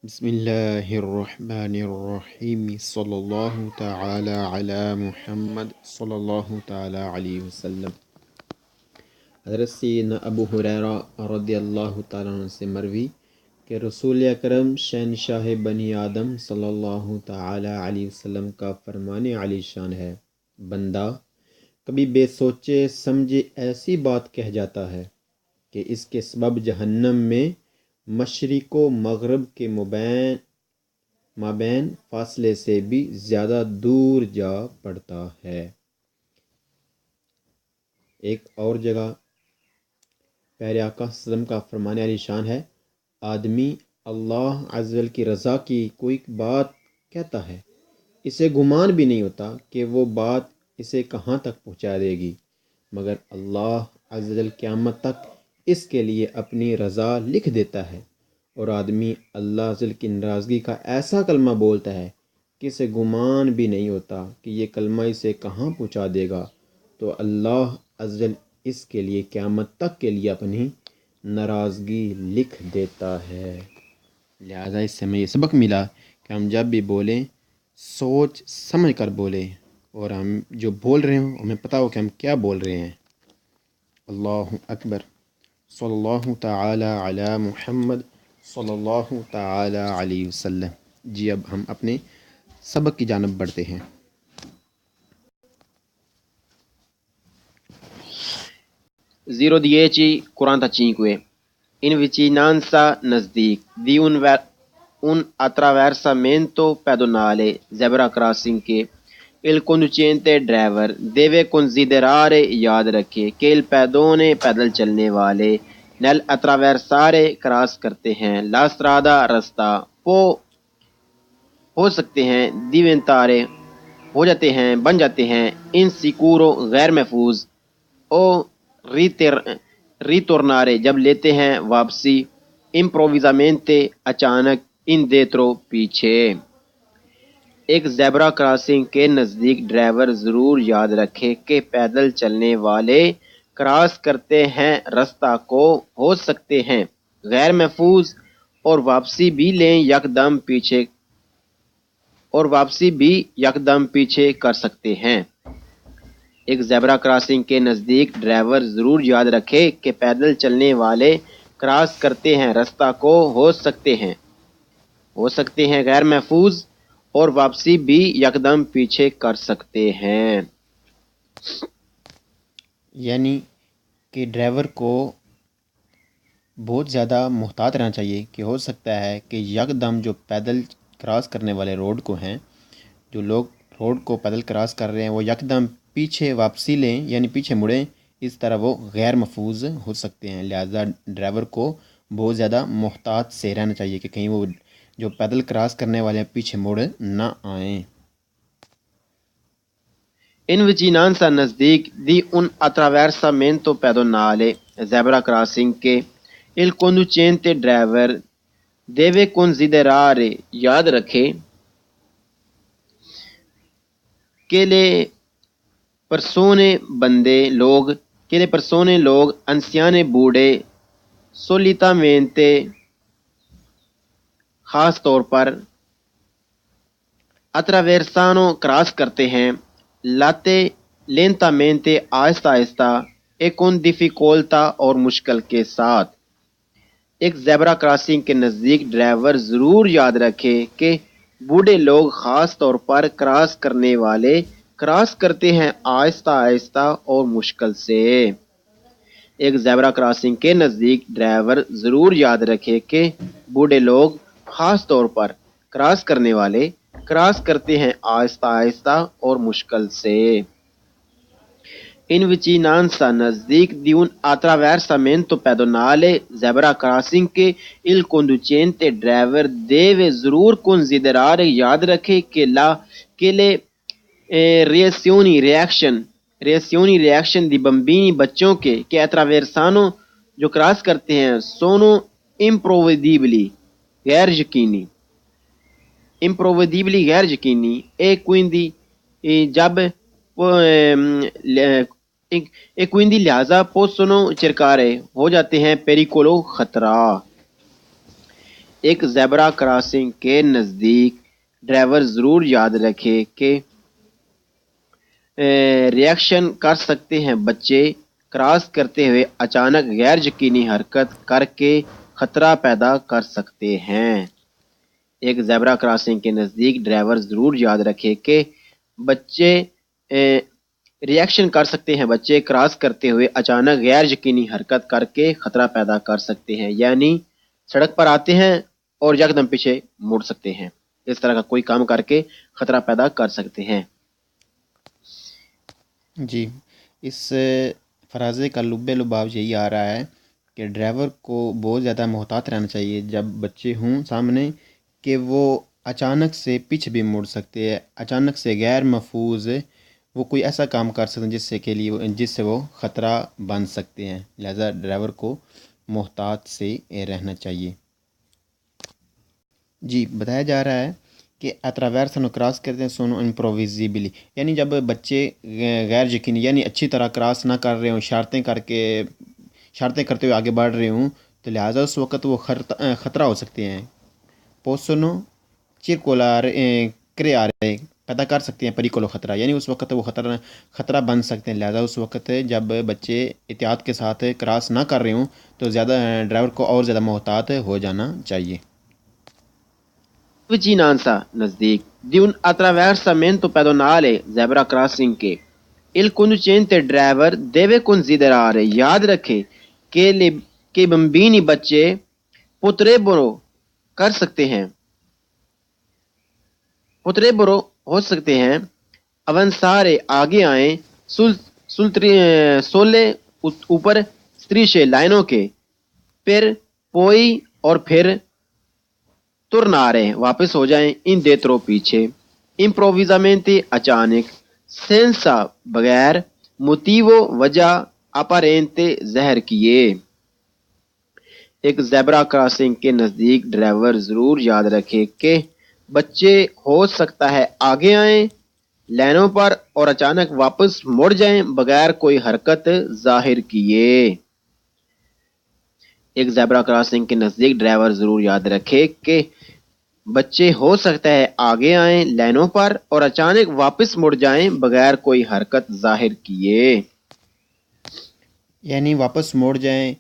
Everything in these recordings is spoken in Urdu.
بسم اللہ الرحمن الرحیم صلی اللہ تعالی علی محمد صلی اللہ تعالی علیہ وسلم۔ حضرت سیدنا ابو ہریرہ رضی اللہ تعالیٰ عنہ سے مروی کہ رسول اکرم شہنشاہ بنی آدم صلی اللہ تعالی علیہ وسلم کا فرمان علی شان ہے، بندہ کبھی بے سوچے سمجھے ایسی بات کہہ جاتا ہے کہ اس کے سبب جہنم میں مشرق و مغرب کے مابین فاصلے سے بھی زیادہ دور جا پڑتا ہے۔ ایک اور جگہ پیارے آقا صلی اللہ علیہ وسلم کا فرمان علی شان ہے، آدمی اللہ عز و جل کی رضا کی کوئی بات کہتا ہے، اسے گمان بھی نہیں ہوتا کہ وہ بات اسے کہاں تک پہنچا دے گی، مگر اللہ عز و جل قیامت تک اس کے لیے اپنی رضا لکھ دیتا ہے، اور آدمی اللہ عز و جل کی ناراضگی کا ایسا کلمہ بولتا ہے کہ اسے گمان بھی نہیں ہوتا کہ یہ کلمہ اسے کہاں پہنچا دے گا، تو اللہ عز و جل اس کے لیے قیامت تک کے لیے اپنی ناراضگی لکھ دیتا ہے۔ لہذا اس سے ہمیں یہ سبق ملا کہ ہم جب بھی بولیں سوچ سمجھ کر بولیں، اور ہم جو بول رہے ہوں ہمیں پتہ ہو کہ ہم کیا بول رہے ہیں۔ اللہ اکبر، صلی اللہ تعالی علی محمد صلی اللہ تعالی علیہ وسلم۔ جی اب ہم اپنے سبق کی جانب بڑھتے ہیں۔ 0:10 45 in vicinanza nel di un attraversamento pedonale zebra crossing che il conducente driver deve considerare یاد رکھے کہ il pedone پیدل چلنے والے nel attraversare کراس کرتے ہیں la strada رستہ ہو سکتے ہیں diventare ہو جاتے ہیں بن جاتے ہیں insicuro غیر محفوظ او ritornare جب لیتے ہیں واپسی improvvisamente اچانک indietro پیچھے۔ ایک زیبرا کراسنگ کے نزدیک ڈرائیور ضرور یاد رکھے کہ پیدل چلنے والے کراس کرتے ہیں رستہ کو ہو سکتے ہیں غیر محفوظ اور واپسی بھی یکدم پیچھے کر سکتے ہیں۔ ایک زیبرا کراسنگ کے نزدیک ڈرائیور ضرور یاد رکھے کہ پیدل چلنے والے کراس کرتے ہیں رستہ کو ہو سکتے ہیں غیر محفوظ اور واپسی بھی یکدم پیچھے کر سکتے ہیں۔ یعنی کہ ڈرائیور کو بہت زیادہ محتاط رہنا چاہیے کہ ہو سکتا ہے کہ یکدم جو پیدل کراس کرنے والے روڈ کو ہیں، جو لوگ روڈ کو پیدل کراس کر رہے ہیں، وہ یکدم پیچھے واپسی لیں یعنی پیچھے مڑیں، اس طرح وہ غیر محفوظ ہو سکتے ہیں۔ لہذا ڈرائیور کو بہت زیادہ محتاط سے رہنا چاہیے کہ کہیں وہ جو پیدل کراس کرنے والے ہیں پیچھے مڑ نہ آئیں۔ In vicinanza نزدیک di un attraversamento pedonale zebra crossing che il conducente driver deve considerare یاد رکھے کہ le persone لوگ anziane بوڑھے solitamente خاص طور پر attraversano کراس کرتے ہیں lentamente آہستہ آہستہ e con difficoltà اور مشکل کے ساتھ۔ ایک زیبرا کراسنگ کے نزدیک ڈرائیور ضرور یاد رکھے کہ بوڑھے لوگ خاص طور پر کراس کرنے والے کراس کرتے ہیں آہستہ آہستہ اور مشکل سے۔ ایک زیبرا کراسنگ کے نزدیک ڈرائیور ضرور یاد رکھے کہ بوڑھے لوگ خاص طور پر کراس کرنے والے کراس کرتے ہیں آہستہ آہستہ اور مشکل سے۔ In vicinanza نزدیک di un attraversamento pedonale zebra crossing che il conducente driver deve ضرور considerare یاد رکھے کہ le reazioni di bambini بچوں کے کہ attraversano جو کراس کرتے ہیں sono imprevedibili غیر یقینی e quindi لہذا possono cercare ہو جاتے ہیں pericolo خطرہ۔ ایک زیبرا کراسنگ کے نزدیک ڈرائیور ضرور یاد رکھے کہ ریئیکشن کر سکتے ہیں بچے کراس کرتے ہوئے اچانک غیر یقینی حرکت کر کے خطرہ پیدا کر سکتے ہیں۔ ایک زیبرا کراسنگ کے نزدیک ڈرائیور ضرور یاد رکھے کہ بچے ریئیکشن کر سکتے ہیں بچے کراس کرتے ہوئے اچانک غیر یقینی حرکت کر کے خطرہ پیدا کر سکتے ہیں، یعنی سڑک پر آتے ہیں اور یکدم پیچھے مڑ سکتے ہیں، اس طرح کا کوئی کام کر کے خطرہ پیدا کر سکتے ہیں۔ جی، اس فرازے کا لب لباب یہی آ رہا ہے کہ ڈرائیور کو بہت زیادہ محتاط رہنا چاہیے جب بچے ہوں سامنے، کہ وہ اچانک سے پیچھے بھی مڑ سکتے ہیں، اچانک سے غیر محفوظ وہ کوئی ایسا کام کر سکتے ہیں جس سے وہ خطرہ بن سکتے ہیں، لہذا ڈرائیور کو محتاط سے رہنا چاہیے۔ جی، بتایا جا رہا ہے کہ اتراویرسن کراس کرتے ہیں سونو امپروویزیبلی، یعنی جب بچے غیر یقینی یعنی اچھی طرح کراس نہ کر رہے ہوں، شرارتیں کرتے ہوئے آگے بڑھ رہے ہوں، تو لہٰذا اس وقت وہ خطرہ ہو سکتے ہیں۔ پوسونو چرکولار کریارے پیدا کر سکتے ہیں پریکولو خطرہ، یعنی اس وقت وہ خطرہ بن سکتے ہیں، لہٰذا اس وقت جب بچے احتیاط کے ساتھ کراس نہ کر رہے ہوں تو ڈرائیور کو اور زیادہ محتاط ہو جانا چاہیے۔ Vicinanza nel di un attraversamento pedonale zebra crossing che il conducente driver deve considerare یاد رکھے کہ بمبینی بچے potrebbero ہو سکتے ہیں avanzare آگے آئیں سولے اوپر strisce لائنوں کے per poi اور پھر tornare واپس ہو جائیں indietro پیچھے improvvisamente اچانک senza بغیر motivo وجہ apparente ظاہر کیے۔ ایک زیبرا کراسنگ کے نزدیک ڈرائیور ضرور یاد رکھے کہ بچے ہو سکتا ہے آگے آئیں لائنوں پر اور اچانک واپس مڑ جائیں بغیر کوئی حرکت ظاہر کیے۔ ایک زیبرا کراسنگ کے نزدیک ڈرائیور ضرور یاد رکھے کہ بچے ہو سکتا ہے آگے آئیں لائنوں پر اور اچانک واپس مڑ جائیں بغیر کوئی حرکت ظاہر کیے۔ یعنی واپس مڑ جائیں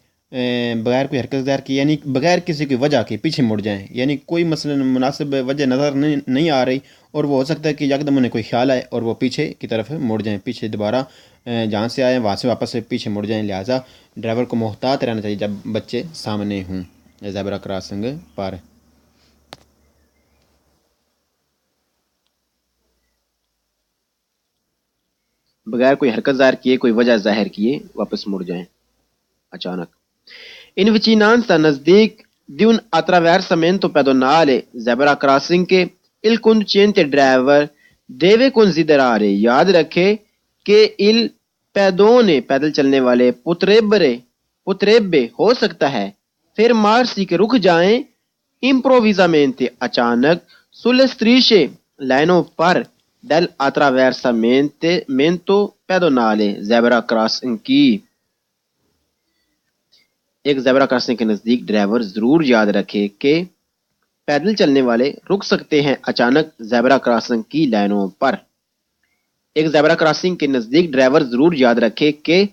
بغیر کوئی حرکت ظاہر کی، یعنی بغیر کسی کی وجہ کے پیچھے مڑ جائیں، یعنی کوئی مثلا مناسب وجہ نظر نہیں آ رہی اور وہ ہو سکتا ہے کہ یکدم انہیں کوئی خیال آئے اور وہ پیچھے کی طرف مڑ جائیں، پیچھے دوبارہ جہاں سے آئیں وہاں سے واپس پیچھے مڑ جائیں، لہٰذا ڈرائیور کو محتاط رہنا چاہیے جب بچے سامنے ہوں زیبرا کراسنگ پر۔ بغیر کوئی حرکت ظاہر کیے کوئی وجہ ظاہر کیے واپس مڑ جائیں اچانک۔ In vicinanza نزدیک di un attraversamento pedonale zebra crossing کے il conducente driver deve considerare یاد رکھے کہ il pedone پیدل چلنے والے potrebbe ہو سکتا ہے fermarsi کے رک جائیں improvvisamente اچانک sulle strisce لائنوں پر del attraversamento pedonale zebra crossing کی۔ ایک زیبرا کراسنگ کے نزدیک ڈرائیور ضرور یاد رکھے کہ پیدل چلنے والے رک سکتے ہیں اچانک زیبرا کراسنگ کی لائنوں پر۔ ایک زیبرا کراسنگ کے نزدیک ڈرائیور ضرور یاد رکھے کہ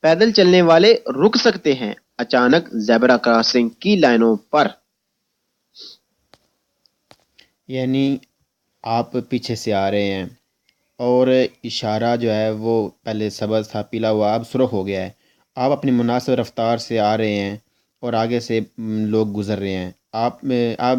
پیدل چلنے والے رک سکتے ہیں اچانک زیبرا کراسنگ کی لائنوں پر۔ یعنی آپ پیچھے سے آ رہے ہیں اور اشارہ جو ہے وہ پہلے سبز تھا، پیلا ہوا اب سرخ ہو گیا ہے، آپ اپنی مناسب رفتار سے آ رہے ہیں اور آگے سے لوگ گزر رہے ہیں، آپ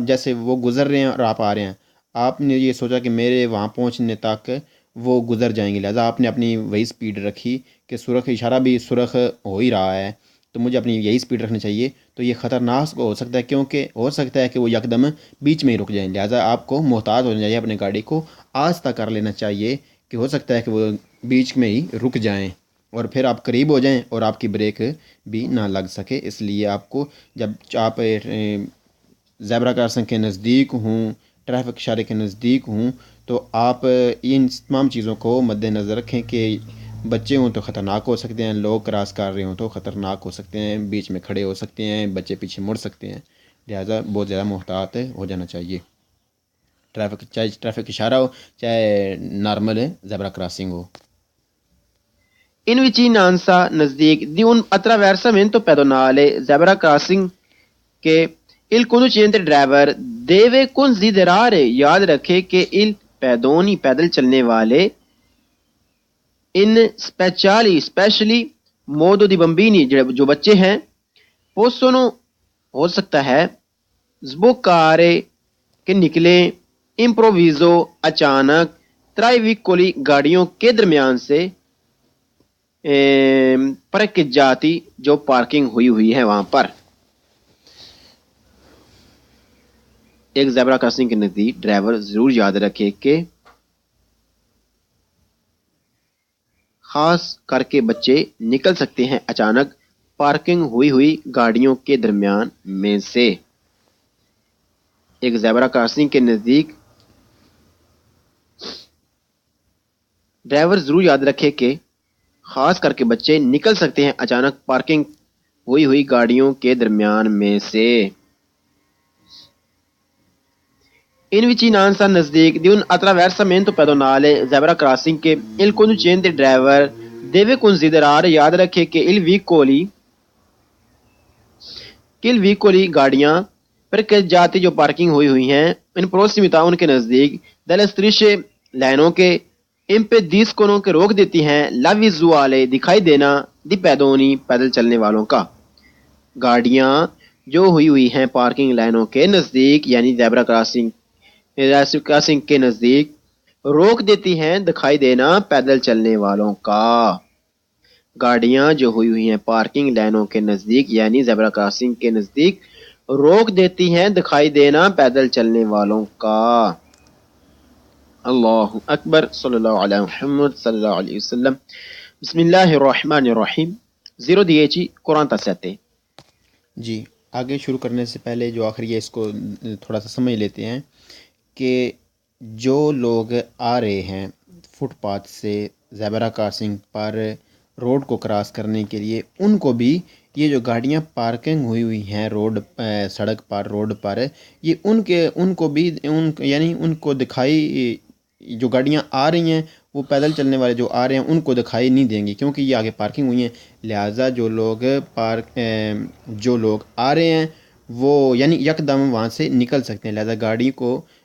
جیسے وہ گزر رہے ہیں اور آپ آ رہے ہیں، آپ نے یہ سوچا کہ میرے وہاں پہنچنے تک وہ گزر جائیں گے، لہذا آپ نے اپنی وہی سپیڈ رکھی کہ سرخ اشارہ بھی سرخ ہو ہی رہا ہے تو مجھے اپنی یہی سپیڈ رکھنی چاہیے، تو یہ خطرناک ہو سکتا ہے کیونکہ ہو سکتا ہے کہ وہ یکدم بیچ میں ہی رک جائیں، لہذا آپ کو محتاط ہونا چاہیے، اپنے گاڑی کو آہستہ کر لینا چاہیے کہ ہو سکتا ہے کہ وہ بیچ میں ہی رک جائیں اور پھر آپ قریب ہو جائیں اور آپ کی بریک بھی نہ لگ سکے، اس لیے آپ کو جب آپ زیبرا کراسنگ کے نزدیک ہوں، ٹریفک اشارے کے نزدیک ہوں، تو آپ ان تمام چیزوں کو مد نظر رکھیں کہ بچے ہوں تو خطرناک ہو سکتے ہیں، لوگ کراس کر رہے ہوں تو خطرناک ہو سکتے ہیں، بیچ میں کھڑے ہو سکتے ہیں، بچے پیچھے مڑ سکتے ہیں، لہٰذا بہت زیادہ محتاط ہو جانا چاہیے. ٹریفک چاہے ٹریفک اشارہ ہو چاہے normal zebra crossing who. In vicinanza nزدیک di un attraversamento pedonale zebra crossing che il conducente driver deve considerare یاد رکھے کہ il pedoni پیدل چلنے والے in specially modo di bambini جو بچے ہیں possono ہو سکتا ہے sboccare کہ نکلیں improvviso اچانک tra i veicoli گاڑیوں کے درمیان سے parcheggiati جو پارکنگ ہوئی ہے وہاں پر. ایک زیبرا کراسنگ کے نزدیک ڈرائیور ضرور یاد رکھے کہ خاص کر کے بچے نکل سکتے ہیں اچانک پارکنگ ہوئی گاڑیوں کے درمیان میں سے. ایک زیبرا کراسنگ کے نزدیک ڈرائیور ضرور یاد رکھے کہ خاص کر کے بچے نکل سکتے ہیں اچانک پارکنگ ہوئی گاڑیوں کے درمیان میں سے. In vicinanza nزدیک di un attraversamento pedonale zebra crossing che il conducente driver deve considerare یاد رکھے کہ il veicoli گاڑیاں parcheggiati جو پارکنگ ہوئی ہیں ان prossimità ان کے نزدیک delle strisce لائنوں کے impediscono کے روک دیتی ہیں la visuale دکھائی دینا di pedoni پیدل چلنے والوں کا. گاڑیاں جو ہوئی ہیں پارکنگ لائنوں کے نزدیک یعنی زیبرا کراسنگ کے نزدیک روک دیتی ہیں دکھائی دینا پیدل چلنے والوں کا. گاڑیاں جو ہوئی ہیں پارکنگ لائنوں کے نزدیک یعنی زیبرا کراسنگ کے نزدیک روک دیتی ہیں دکھائی دینا پیدل چلنے والوں کا. اللہ اکبر صلی اللہ علیہ محمد صلی اللہ علیہ وسلم. بسم اللہ الرحمن الرحیم. 010 قرآن تسیتے. جی آگے شروع کرنے سے پہلے جو آخری ہے اس کو تھوڑا سا سمجھ لیتے ہیں کہ جو لوگ آ رہے ہیں فٹ پاتھ سے زیبرا کراسنگ پر روڈ کو کراس کرنے کے لیے ان کو بھی یہ جو گاڑیاں پارکنگ ہوئی ہیں سڑک پر روڈ پر یہ ان کو بھی یعنی ان کو دکھائی جو گاڑیاں آ رہی ہیں وہ پیدل چلنے والے جو آ رہے ہیں ان کو دکھائی نہیں دیں گی کیونکہ یہ آگے پارکنگ ہوئی ہیں. لہٰذا جو لوگ آ رہے ہیں وہ یعنی یکدم وہاں سے نکل سکتے ہیں. لہٰذا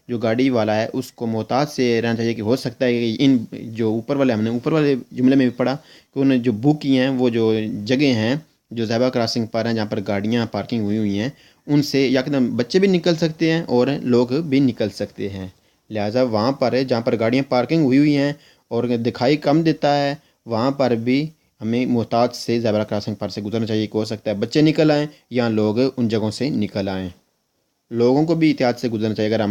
جو گاڑی والا ہے اس کو محتاط سے رہنا چاہیے کہ ہو سکتا ہے کہ ان جو اوپر والے جملے میں بھی پڑھا کہ انہوں نے جو بک کی ہیں وہ جو جگہ ہیں جو زیبرا کراسنگ پر ہیں جہاں پر گاڑیاں پارکنگ ہوئی ہیں ان سے یکدم بچے بھی نکل سکتے ہیں اور لوگ بھی نکل سکتے ہیں. لہٰذا وہاں پر جہاں پر گاڑیاں پارکنگ ہوئی ہیں اور دکھائی کم دیتا ہے وہاں پر بھی ہمیں محتاط سے زیبرا کراسنگ پر سے گزرنا چاہیے کہ ہو سکتا ہے بچے نکل آئیں یا لوگ ان جگہوں سے نکل آئیں. لوگوں کو بھی احتیاط سے گزرنا چاہیے. اگر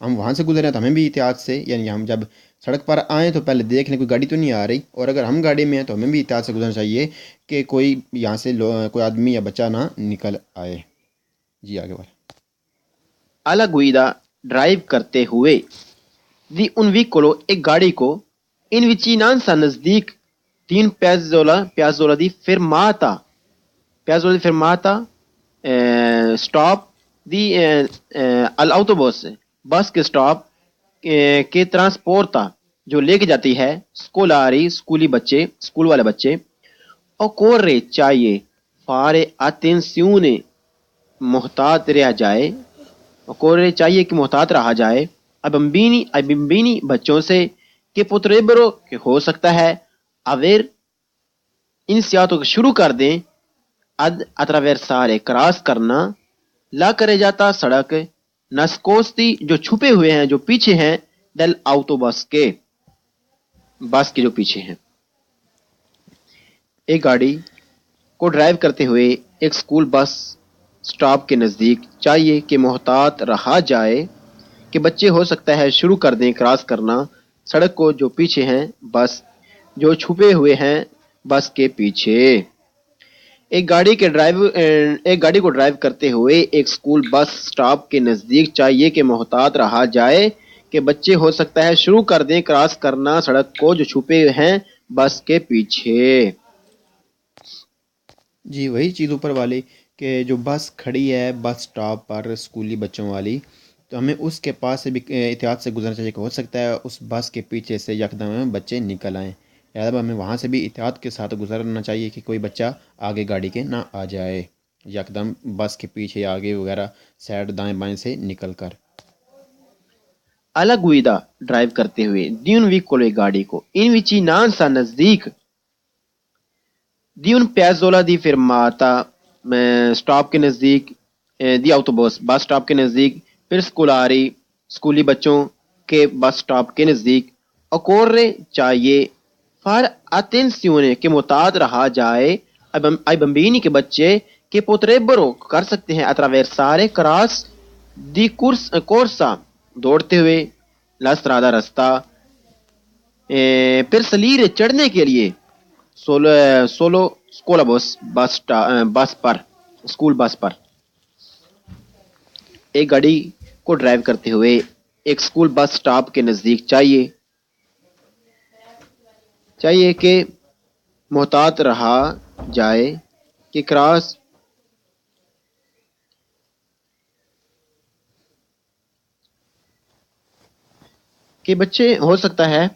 ہم وہاں سے گزریں تو ہمیں بھی احتیاط سے یعنی ہم جب سڑک پر آئیں تو پہلے دیکھ لیں کوئی گاڑی تو نہیں آ رہی اور اگر ہم گاڑی میں ہیں تو ہمیں بھی احتیاط سے گزرنا چاہیے کہ کوئی یہاں سے کوئی آدمی یا بچہ نہ نکل آئے. جی آگے بڑھ. alla guida ڈرائیو کرتے ہوئے di un veicolo ایک گاڑی کو in vicinanza نزدیک 3 piazzola di fermata سٹاپ دی الاوتوبوس بس کے سٹاپ کے ٹرانسپورتا جو لے کے جاتی ہے اسکول والے بچے occorre چاہیے fare attenzione محتاط رہ جائے occorre چاہیے کہ محتاط رہا جائے ai bambini بچوں سے کہ potrebbero کہ ہو سکتا ہے aver iniziato شروع کر دیں ad attraversare کراس کرنا لا کرے جاتا سڑک nascosti جو چھپے ہوئے ہیں جو پیچھے ہیں del autobus کے بس کے جو پیچھے ہیں. ایک گاڑی کو ڈرائیو کرتے ہوئے ایک اسکول بس سٹاپ کے نزدیک چاہیے کہ محتاط رہا جائے کہ بچے ہو سکتا ہے شروع کر دیں کراس کرنا سڑک کو جو پیچھے ہیں بس جو چھپے ہوئے ہیں بس کے پیچھے. ایک گاڑی کو ڈرائیو کرتے ہوئے ایک اسکول بس سٹاپ کے نزدیک چاہیے کہ محتاط رہا جائے کہ بچے ہو سکتا ہے شروع کر دیں کراس کرنا سڑک کو جو چھپے ہیں بس کے پیچھے. جی وہی چیز اوپر والی کہ جو بس کھڑی ہے بس سٹاپ پر اسکولی بچوں والی، تو ہمیں اس کے پاس سے بھی احتیاط سے گزرنا چاہیے کہ ہو سکتا ہے اس بس کے پیچھے سے یکدم بچے نکل آئیں، لہٰذا ہمیں وہاں سے بھی احتیاط کے ساتھ گزرنا چاہیے کہ کوئی بچہ آگے گاڑی کے نہ آ جائے یکدم بس کے پیچھے یا آگے وغیرہ سائڈ دائیں بائیں سے نکل کر۔ Alla guida ڈرائیو کرتے ہوئے di un veicolo گاڑی کو in vicinanza نزدیک di un piazzola di fermata stop کے نزدیک di autobus بس سٹاپ کے نزدیک پھر سکولاری سکولی بچوں کے بس سٹاپ کے نزدیک occorre چاہیے far attenzione کہ محتاط رہا جائے ai bambini کے بچے کہ potrebbero کر سکتے ہیں attraversare cross di corsa دوڑتے ہوئے la strada رستہ پھر salire چڑھنے کے لیے solo scuolabus بس پر اسکول بس پر۔ ایک گاڑی کو ڈرائیو کرتے ہوئے ایک اسکول بس سٹاپ کے نزدیک چاہیے کہ محتاط رہا جائے کہ کراس کہ بچے ہو سکتا ہے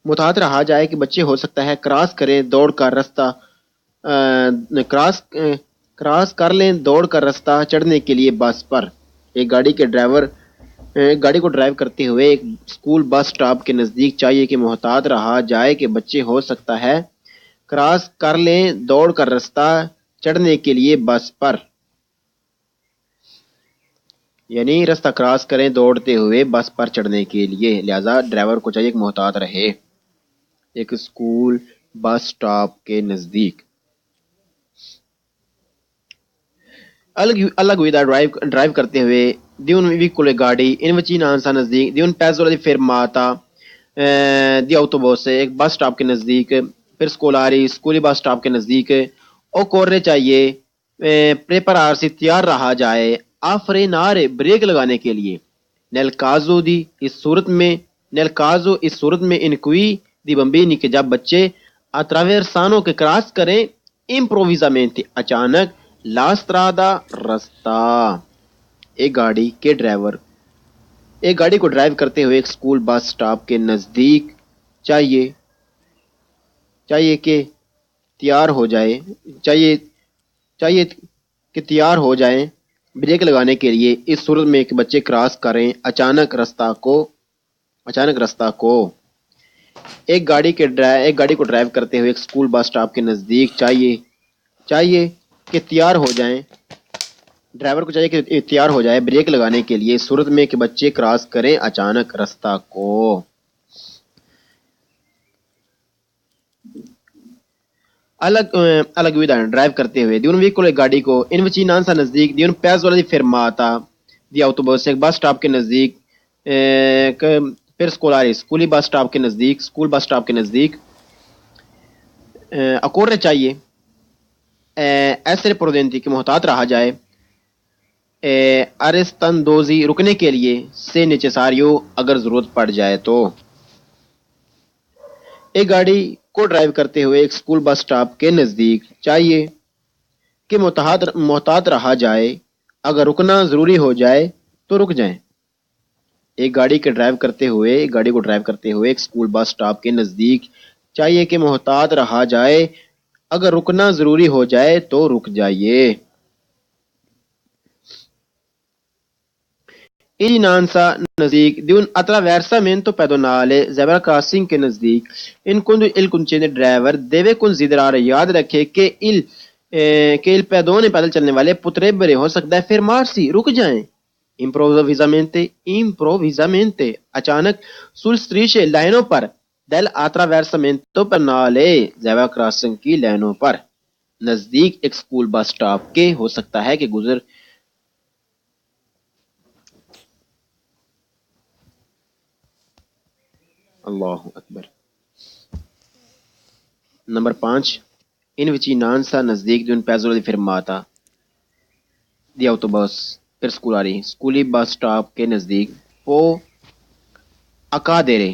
محتاط رہا جائے کہ بچے ہو سکتا ہے کراس کریں دوڑ کر رستہ کراس کر لیں دوڑ کر رستہ چڑھنے کے لیے بس پر۔ ایک گاڑی کو ڈرائیو کرتے ہوئے ایک اسکول بس سٹاپ کے نزدیک چاہیے کہ محتاط رہا جائے کہ بچے ہو سکتا ہے کراس کر لیں دوڑ کر رستہ چڑھنے کے لیے بس پر، یعنی رستہ کراس کریں دوڑتے ہوئے بس پر چڑھنے کے لیے، لہذا ڈرائیور کو چاہیے کہ محتاط رہے۔ ایک اسکول بس سٹاپ کے نزدیک alla guida ڈرائیو کرتے ہوئے di un veicolo گاڑی in vicinanza نزدیک di un piazzola di fermata di autobus ایک بس سٹاپ کے نزدیک پھر سکولی بس سٹاپ کے نزدیک occorre چاہیے prepararsi تیار رہا جائے a frenare بریک لگانے کے لیے nel caso اس صورت میں in cui di bambini کہ جب بچے attraversano کے کراس کریں improvvisamente اچانک la strada رستہ۔ ایک گاڑی کو ڈرائیو کرتے ہوئے ایک اسکول بس سٹاپ کے نزدیک چاہیے کہ تیار ہو جائیں بریک لگانے کے لیے اس صورت میں کہ بچے کراس کریں اچانک رستہ کو۔ ایک گاڑی کو ڈرائیو کرتے ہوئے ایک اسکول بس سٹاپ کے نزدیک چاہیے کہ تیار ہو جائیں ڈرائیور کو چاہیے کہ تیار ہو جائے بریک لگانے کے لیے اس صورت میں کہ بچے کراس کریں اچانک رستہ کو۔ alla guida ڈرائیو کرتے ہوئے di un veicolo گاڑی کو in vicinanza نزدیک di un piazzola di fermata di autobus ایک بس سٹاپ کے نزدیک پھر سکولی بس سٹاپ کے نزدیک occorre چاہیے essere prudenti کہ محتاط رہا جائے arrestandosi رکنے کے لیے se necessario اگر ضرورت پڑ جائے تو۔ ایک گاڑی کو ڈرائیو کرتے ہوئے ایک اسکول بس سٹاپ کے نزدیک چاہیے کہ محتاط رہا جائے اگر رکنا ضروری ہو جائے تو رک جائیں۔ ایک گاڑی کو ڈرائیو کرتے ہوئے ایک اسکول بس سٹاپ کے نزدیک چاہیے کہ محتاط رہا جائے اگر رکنا ضروری ہو جائے تو رک جائیے۔ vicinanza نزدیک di un attraversamento pedonale zebra crossing کے نزدیک in quando il conducente driver deve considerare یاد رکھے کہ il pedone پیدل چلنے والے potrebbero ہو سکتا ہے fermarsi رک جائیں improvvisamente اچانک sul strisce لائنوں پر del attraversamento pedonale zebra crossing کی لائنوں پر نزدیک ایک اسکول بس سٹاپ کے ہو سکتا ہے کہ گزر اللہ اکبر۔ نمبر 5 in vicinanza نزدیک di un piazzola di fermata di autobus پھر سکولی بس سٹاپ کے نزدیک può accadere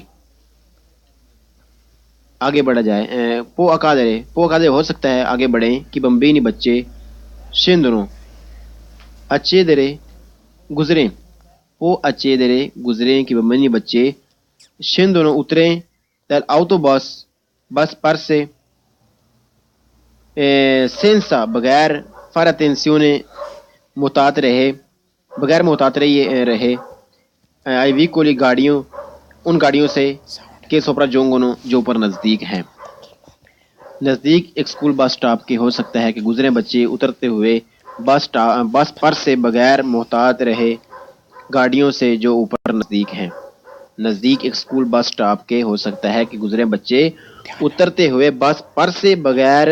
آگے بڑھا جائے può accadere ہو سکتا ہے آگے بڑھیں کہ bambini بچے scendono accedere گزریں può accedere گزریں کہ مبنی بچے scendono اتریں dall'autobus بس پر سے senza بغیر fare attenzione محتاط رہے بغیر محتاط رہے ai vicoli گاڑیوں ان گاڑیوں سے کہ سوپرا جونگونو جو اوپر نزدیک ہیں نزدیک ایک اسکول بس سٹاپ کے ہو سکتا ہے کہ گزرے بچے اترتے ہوئے بس پر سے بغیر محتاط رہے گاڑیوں سے جو اوپر نزدیک ہیں نزدیک ایک اسکول بس سٹاپ کے ہو سکتا ہے کہ گزرے بچے اترتے ہوئے بس پر سے بغیر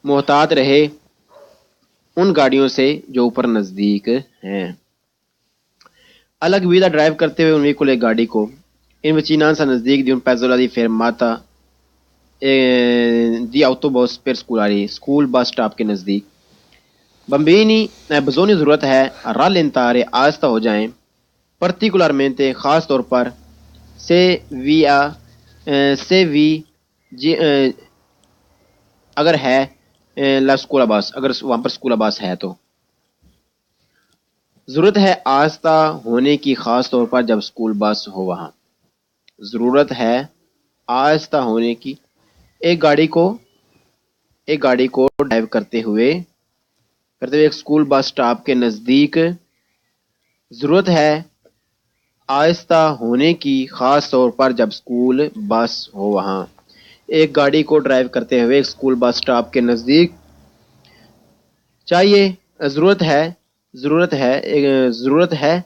محتاط رہے ان گاڑیوں سے جو اوپر نزدیک ہیں الگ ویلا ڈرائیو کرتے ہوئے ان ویکول ایک گاڑی کو ان وچینانسا نزدیک دی ان پیزولا دی فرماتا دی autobus per scolari school bus stop کے نزدیک بمبینی بزونی ضرورت ہے رالنتارے آہستہ ہو جائیں پرٹیکولرمنتے خاص طور پر سے وی اگر ہے لا اسکولا بس اگر وہاں پر اسکولا بس ہے تو ضرورت ہے آہستہ ہونے کی خاص طور پر جب اسکول بس ہو وہاں ضرورت ہے آہستہ ہونے کی ایک گاڑی کو ڈرائیو کرتے ہوئے ایک اسکول بس سٹاپ کے نزدیک ضرورت ہے آہستہ ہونے کی خاص طور پر جب اسکول بس ہو وہاں ایک گاڑی کو ڈرائیو کرتے ہوئے ایک اسکول بس سٹاپ کے نزدیک چاہیے ضرورت ہے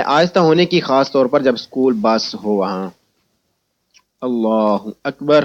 آہستہ ہونے کی خاص طور پر جب اسکول بس ہو وہاں اللہ اکبر